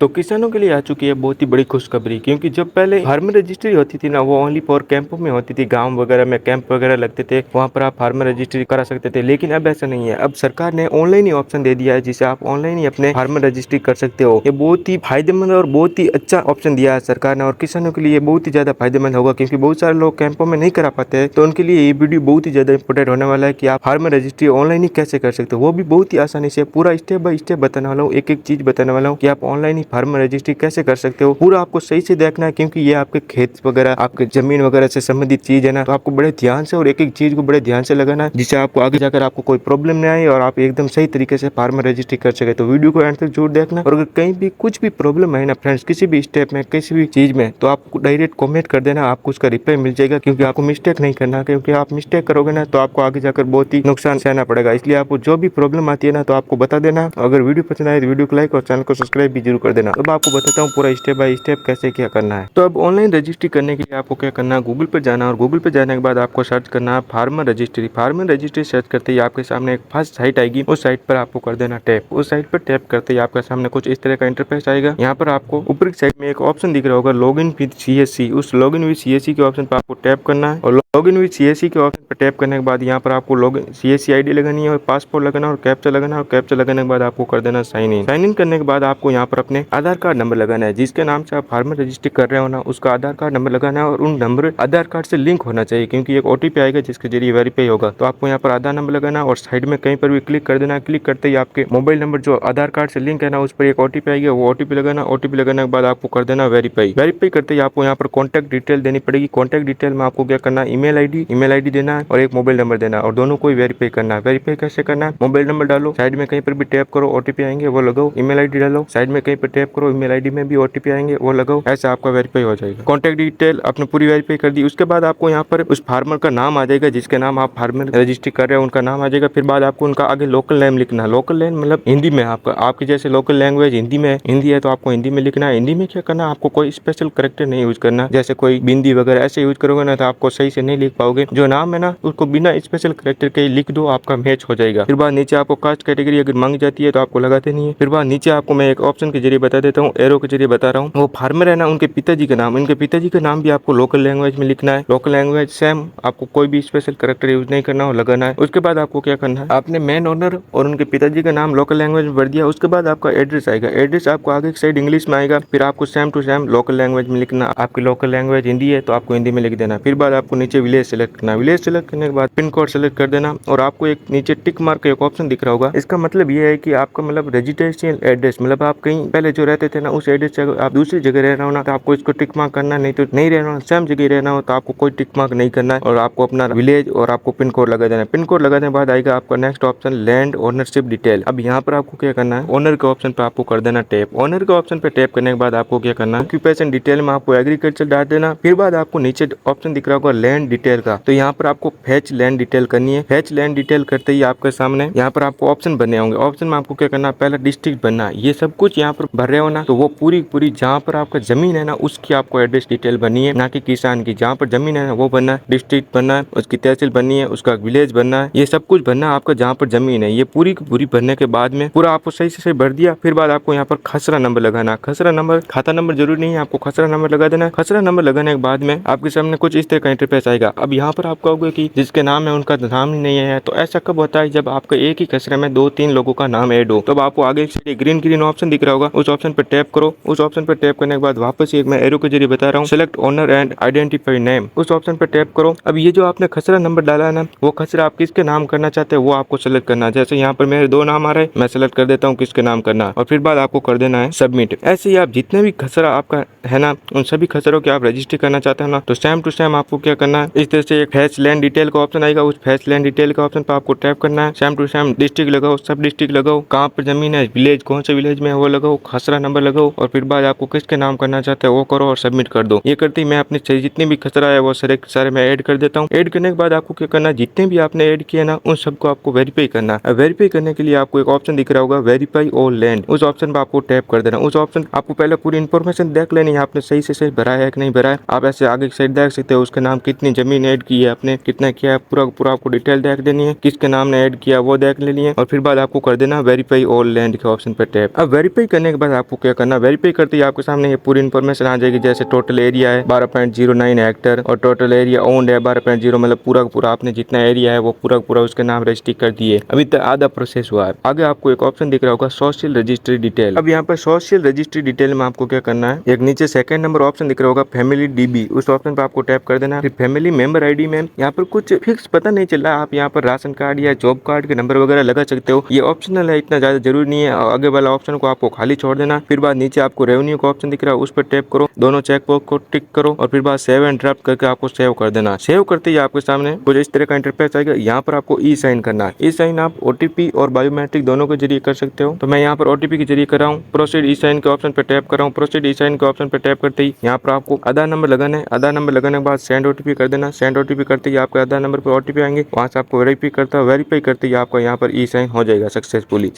तो किसानों के लिए आ चुकी है बहुत ही बड़ी खुशखबरी, क्योंकि जब पहले फार्मर रजिस्ट्री होती थी ना, वो ओनली फॉर कैंपों में होती थी। गांव वगैरह में कैंप वगैरह लगते थे, वहां पर आप फार्मर रजिस्ट्री करा सकते थे। लेकिन अब ऐसा नहीं है। अब सरकार ने ऑनलाइन ही ऑप्शन दे दिया है, जिसे आप ऑनलाइन ही अपने फार्मर रजिस्ट्री कर सकते हो। ये बहुत ही फायदेमंद और बहुत ही अच्छा ऑप्शन दिया है सरकार ने, और किसानों के लिए बहुत ही ज्यादा फायदेमंद होगा, क्योंकि बहुत सारे लोग कैंपों में नहीं करा पाते। तो उनके लिए ये वीडियो बहुत ही ज्यादा इंपॉर्टेंट होने वाला है कि आप फार्मर रजिस्ट्री ऑनलाइन ही कैसे कर सकते हो, वो भी बहुत ही आसानी से। पूरा स्टेप बाय स्टेप बताने वाला हूँ, एक एक चीज बताने वाला हूँ कि आप ऑनलाइन ही फार्मर रजिस्ट्री कैसे कर सकते हो। पूरा आपको सही से देखना है, क्योंकि ये आपके खेत वगैरह, आपके जमीन वगैरह से संबंधित चीज है ना। तो आपको बड़े ध्यान से और एक एक चीज को बड़े ध्यान से लगाना है, जिससे आपको आगे जाकर आपको कोई प्रॉब्लम नहीं आए और आप एकदम सही तरीके से फार्मर रजिस्ट्री कर सके। तो वीडियो को एंड तक जरूर देखना, और अगर कहीं भी कुछ भी प्रॉब्लम है ना फ्रेंड्स, किसी भी स्टेप में, किसी भी चीज में, तो आप डायरेक्ट कमेंट कर देना, आपको उसका रिप्लाई मिल जाएगा। क्योंकि आपको मिस्टेक नहीं करना, क्योंकि आप मिस्टेक करोगे ना तो आपको आगे जाकर बहुत ही नुकसान सहना पड़ेगा। इसलिए आपको जो भी प्रॉब्लम आती है ना, तो आपको बता देना। अगर वीडियो पसंद आए तो वीडियो को लाइक और चैनल को सब्सक्राइब भी जरूर कर देना। अब आपको बताता हूँ पूरा स्टेप बाय स्टेप कैसे क्या करना है। तो अब ऑनलाइन रजिस्ट्री करने के लिए आपको क्या करना है, गूगल पर जाना, और गूगल पर जाने के बाद आपको सर्च करना है farmer registry. Farmer registry search करते ही आपके सामने एक फर्स्ट साइट आएगी, उस साइट पर आपको कर देना टैप। उस साइट पर टैप करते ही आपके सामने कुछ इस तरह का इंटरफेस आएगा। यहाँ पर आपको ऊपर की साइड में एक ऑप्शन दिख रहा होगा, लॉगिन विद सीएससी। उस लॉगिन विद सीएससी के ऑप्शन पर आपको टैप करना है, और लॉगिन विद सीएससी के ऑप्शन पर टैप करने के बाद यहाँ पर आपको लॉगिन सीएससी आईडी लगानी है, और पासपोर्ट लगाना, और कैप्चा लगाना, और कैप्चा लगाने के बाद आपको कर देना साइन इन। साइन इन करने के बाद आपको यहाँ पर अपने आधार कार्ड नंबर लगाना है, जिसके नाम से आप फार्मर रजिस्ट्री कर रहे हो ना, उसका आधार कार्ड नंबर लगाना है, और उन नंबर आधार कार्ड से लिंक होना चाहिए, क्योंकि एक ओटीपी आएगा जिसके जरिए वेरीफाई होगा। तो आपको यहाँ पर आधार नंबर लगाना है, और साइड में कहीं पर भी क्लिक कर देना। क्लिक करते ही आपके मोबाइल नंबर जो आधार कार्ड से लिंक है ना, उस पर एक ओटीपी आएगा, वो ओटीपी लगाना। ओटीपी लगाने के बाद आपको कर देना वेरीफाई। वेरीफाई करते ही आपको यहाँ पर कॉन्टैक्ट डिटेल देनी पड़ेगी। कॉन्टैक्ट डिटेल में आपको क्या करना है, ईमेल आईडी देना है, और एक मोबाइल नंबर देना है, और दोनों को वेरीफाई करना है। वेरीफाई कैसे करना है, मोबाइल नंबर डालो, साइड में कहीं पर भी टैप करो, ओटीपी आएंगे वो लगाओ। ईमेल आईडी डालो, साइड में कहीं पर टैप करो, ईमेल आईडी में भी ओटीपी आएंगे वो लगाओ। ऐसा आपका वेरीफाई हो जाएगा। कॉन्टैक्ट डिटेल आपने पूरी वेरीफाई कर दी। उसके बाद आपको यहाँ पर उस फार्मर का नाम आ जाएगा, जिसके नाम आप फार्मर रजिस्ट्री कर रहे हो, उनका नाम आ जाएगा। फिर बाद आपको उनका आगे लोकल नेम लिखना है। लोकल नेम मतलब हिंदी में, आपका आपकी जैसे लोकल लैंग्वेज हिंदी में, हिंदी है तो आपको हिंदी में लिखना है। हिंदी में क्या करना है, आपको कोई स्पेशल करेक्टर नहीं यूज करना, जैसे कोई बिंदी वगैरह ऐसे यूज करोगे ना तो आपको सही से नहीं लिख पाओगे। जो नाम है ना उसको बिना स्पेशल करेक्टर के लिख दो, आपका मैच हो जाएगा। फिर बाद नीचे आपको कास्ट कैटेगरी अगर मांगी जाती है तो आपको लगाते नहीं है। फिर बाद नीचे आपको मैं एक ऑप्शन के जरिए बता देता हूँ, एरो के जरिए बता रहा हूँ। वो फार्मर है ना, उनके पिताजी का नाम, उनके पिताजी का नाम भी आपको लोकल लैंग्वेज में लिखना है। लोकल लैंग्वेज सेम, आपको कोई भी स्पेशल करेक्टर यूज नहीं करना और लगाना है। उसके बाद आपको क्या करना है, आपने मेन ओनर और उनके पिताजी का नाम लोकल लैंग्वेज में भर दिया। उसके बाद आपका एड्रेस आएगा। एड्रेस आपको आगे की साइड इंग्लिश में आएगा, फिर आपको same to same local language में लिखना। आपकी लोकल लैंग्वेज हिंदी है तो आपको हिंदी में लिख देना। फिर बाद आपको नीचे विलेज सेलेक्ट करना। विलेज सेलेक्ट करने के बाद पिन कोड सेलेक्ट कर देना, और आपको एक नीचे टिक मार्क का एक ऑप्शन दिख रहा होगा। इसका मतलब ये है कि आपका मतलब रजिस्ट्रेशन एड्रेस, मतलब आप कहीं पहले जो रहते थे ना उस एड्रेस से आप दूसरी जगह रह रहे हो ना, तो आपको इसको टिक मार्क करना। नहीं तो नहीं रहना, सेम जगह रहना हो तो आपको कोई टिक मार्क नहीं करना है, और आपको अपना विलेज और आपको पिन कोड लगा देना है। पिन कोड लगाने के बाद आएगा आपका next option land ownership detail. अब यहाँ पर आपको क्या करना है, ओनर के ऑप्शन पे आपको कर देना टैप। ओनर के ऑप्शन पे टैप करने के बाद आपको क्या करना है, ऑक्यूपेशन डिटेल में आपको एग्रीकल्चर डाल देना। फिर बाद आपको नीचे ऑप्शन दिख रहा होगा लैंड डिटेल का, तो यहाँ पर आपको फैच लैंड डिटेल करनी है। फैच लैंड डिटेल करते ही आपके सामने यहाँ पर आपको ऑप्शन बने होंगे। ऑप्शन में आपको क्या करना है, पहला डिस्ट्रिक्ट बनना है। ये सब कुछ यहाँ पर भर रहे हो ना, तो वो पूरी जहाँ पर आपका जमीन है ना उसकी आपको एड्रेस डिटेल बननी है, ना कि किसान की। जहाँ पर जमीन है ना वो बनना है, डिस्ट्रिक्ट बनना है, उसकी तहसील बननी है, उसका विलेज बनना है, ये सब कुछ बनना है आपका जहाँ पर जमीन है। ये पूरी की पूरी भरने के बाद में पूरा आपको सही से भर दिया। फिर बाद आपको यहाँ पर खसरा नंबर लगाना। खसरा नंबर, खाता नंबर जरूरी नहीं है, आपको खसरा नंबर लगा देना। खसरा नंबर लगाने के बाद में आपके सामने कुछ इस तरह का इंटरफेस आएगा। अब यहाँ पर आप कहोगे कि जिसके नाम है उनका नाम ही नहीं है, तो ऐसा कब होता है, जब आपका एक ही खसरे में 2-3 लोगों का नाम ऐड हो। तब आपको आगे से ग्रीन ऑप्शन दिख रहा होगा, उस ऑप्शन पर टैप करो। उस ऑप्शन पर टैप करने के बाद वापस एक मैं एरो के जरिए बता रहा हूँ, select owner and identify name, उस ऑप्शन पर टैप करो। अब ये जो आपने खसरा नंबर डाला है ना, वो खसरा आप किसके नाम करना चाहते हैं वो आपको सेलेक्ट करना है। जैसे यहाँ पर मेरे 2 नाम आ रहे हैं, मैं सेलेक्ट कर देता हूँ किसके नाम करना है, और फिर बाद आपको कर देना है सबमिट। ऐसे ही आप जितने भी खसरा आपका है ना, उन सभी खसरों की आप रजिस्ट्री करना चाहते हैं ना, तो सेम टू सेम आपको क्या करना है, इस तरह से एक फैच लैंड डिटेल का ऑप्शन आएगा। उस फैच लैंड डिटेल का ऑप्शन पर आपको टैप करना है। सेम टू सेम डिस्ट्रिक्ट लगाओ, सब डिस्ट्रिक्ट लगाओ, कहाँ पर जमीन है, विलेज कौन से विलेज में है वो लगाओ, खसरा नंबर लगाओ, और फिर बाद आपको किसके नाम करना चाहते हैं वो करो और सबमिट कर दो। ये करते ही मैं अपने जितने भी खसरा है वो सारे मैं ऐड कर देता हूँ। ऐड करने के बाद आपको क्या करना है, जितने भी आपने ऐड किए ना उन सबको आपको वेरीफाई करना है। वेरीफाई करने के लिए आपको एक ऑप्शन दिख रहा होगा, वेरीफाई ऑल लैंड, उस ऑप्शन पर आपको टैप कर देना। उस ऑप्शन आपको पहले पूरी इन्फॉर्मेशन देख लेनी है, आपने सही से सही भरा है कि नहीं भरा है। आप ऐसे आगे की साइड देख सकते हो, उसके नाम कितनी जमीन ऐड की है आपने, कितना किया है, पूरा आपको डिटेल देख देनी है, किसके नाम ने ऐड किया वो देख लेनी है, और फिर बाद आपको कर देना वेरीफाई ऑल लैंड के ऑप्शन पर टैप। अब वेरीफाई करने के बाद आपको क्या करना, वेरीफाई करते ही आपके सामने ये पूरी इन्फॉर्मेशन आ जाएगी। जैसे टोटल एरिया है 12.09 हेक्टर और टोटल एरिया ओन्ड है 12.0, मतलब पूरा का पूरा आपने जितना एरिया है वो पूरा का पूरा उसके नाम रजिस्ट्री कर दिए। अभी तक आधा प्रोसेस हुआ है। आगे आपको एक ऑप्शन दिख रहा होगा सोशल रजिस्ट्री डिटेल। अब यहाँ पर सोशल रजिस्ट्री डिटेल में आपको क्या करना है, एक नीचे सेकंड नंबर ऑप्शन दिख रहा होगा फैमिली डीबी, उस ऑप्शन पर आपको टैप कर देना। फिर फैमिली मेंबर आईडी में यहाँ पर कुछ फिक्स पता नहीं चल रहा, आप यहाँ पर राशन कार्ड या जॉब कार्ड के नंबर वगैरह लगा सकते हो, ये ऑप्शनल है, इतना ज्यादा जरूरी नहीं है। आगे वाला ऑप्शन को आपको खाली छोड़ देना। फिर बाद नीचे आपको रेवेन्यू का ऑप्शन दिख रहा है, उस पर टैप करो, दोनों चेक बॉक्स को टिक करो और फिर बाद सेव एंड ड्राफ्ट करके आपको सेव कर देना। सेव करते ही आपके सामने कुछ इस तरह का इंटरफेस आएगा। यहाँ पर आपको ई साइन करना है। ई साइन आप ओटीपी और बायोमेट्रिक दोनों के जरिए कर सकते हो। तो मैं यहाँ पर ओटीपी के जरिए कर रहा हूँ। प्रोसीड ई साइन के ऑप्शन पर टैप कर रहा हूँ। प्रोसीड ई साइन के ऑप्शन पर टैप करते ही यहाँ पर आपको आधार नंबर लगाना है। आधार नंबर लगाने के बाद सेंड ओटीपी कर देना। सेंड ओटीपी करते ही आपके आधार नंबर पर ओटीपी आएंगे, वहाँ से आपको वेरीफाई करते ही आपका यहाँ पर ई साइन हो जाएगा सक्सेसफुली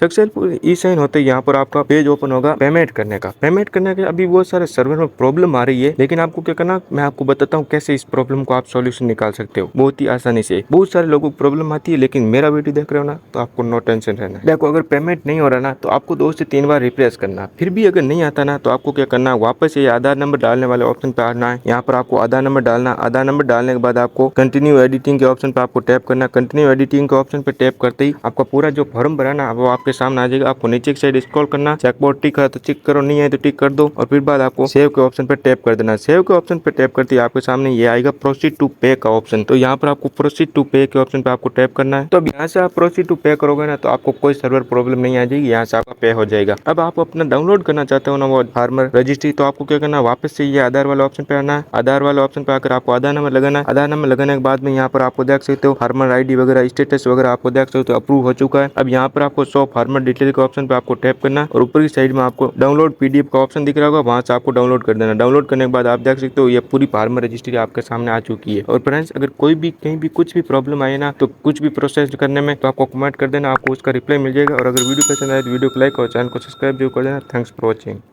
ई साइन होते ही यहाँ पर आपका पेज ओपन होगा पेमेंट करने का। पेमेंट करने के अभी बहुत सारे सर्वर में प्रॉब्लम आ रही है, लेकिन आपको क्या करना, मैं आपको बताता हूँ कैसे इस प्रॉब्लम को आप सॉल्यूशन निकाल सकते हो बहुत ही आसानी से। बहुत सारे लोगों को प्रॉब्लम आती है, लेकिन मेरा वीडियो देख रहे हो ना तो आपको नो टेंशन रहना है। देखो, अगर पेमेंट नहीं हो रहा ना तो आपको 2 से 3 बार रिफ्रेश करना। फिर भी अगर नहीं आता ना तो आपको क्या करना है, वापस ये आधार नंबर डालने वाले ऑप्शन पे आना है। यहाँ पर आपको आधार नंबर डालना। आधार नंबर डालने के बाद आपको कंटिन्यू एडिटिंग के ऑप्शन पे आपको टैप करना। कंटिन्यू एडिटिंग के ऑप्शन पे टैप करते ही आपका पूरा जो फॉर्म भरा ना वो आपके सामने आ जाएगा। आपको नीचे की साइड स्क्रॉल करना, चेकबॉक्स टिक है तो टिक करो, नहीं है तो टिक कर दो और फिर बाद आपको सेव के ऑप्शन पे टैप कर देना। सेव के ऑप्शन पे टैप करते ही आपके सामने ये आएगा प्रोसीड टू पे का ऑप्शन। तो यहाँ पर आपको प्रोसीड टू पे के ऑप्शन पे आपको टैप करना है। तो अब यहाँ से आप प्रोसीड टू पे करोगे ना तो आपको कोई सर्वर प्रॉब्लम नहीं आ जाएगी, यहाँ से आपका पे हो जाएगा। अब आप अपना डाउनलोड करना चाहते हो ना वो फार्मर रजिस्ट्री, तो आपको क्या करना है, वापस से ये आधार वाला ऑप्शन पे आना है। आधार वाला ऑप्शन पे आकर आपको आधार नंबर लगाना है। आधार नंबर लगाने के बाद में यहाँ पर आपको देख सकते हो फार्मर आईडी वगैरह स्टेटस वगैरह आपको देख सकते हो अप्रूव हो चुका है। अब यहाँ पर आपको शो फार्मर डिटेल के ऑप्शन पे आपको टैप करना और ऊपर की साइड में आपको डाउनलोड पीडीएफ का ऑप्शन दिख रहा होगा, वहां से आपको डाउनलोड कर देना। डाउनलोड करने के बाद आप देख सकते हो ये पूरी फार्मर रजिस्ट्री आपके सामने आ चुकी है। और फ्रेंड्स, अगर कोई भी कहीं भी कुछ भी प्रॉब्लम आए ना तो कुछ भी प्रोसेस करने में तो आपको कमेंट कर देना, आपको उसका रिप्लाई मिल जाएगा। और अगर वीडियो पसंद आए तो वीडियो को लाइक और चैनल को सब्सक्राइब जरूर कर देना। Thanks for watching.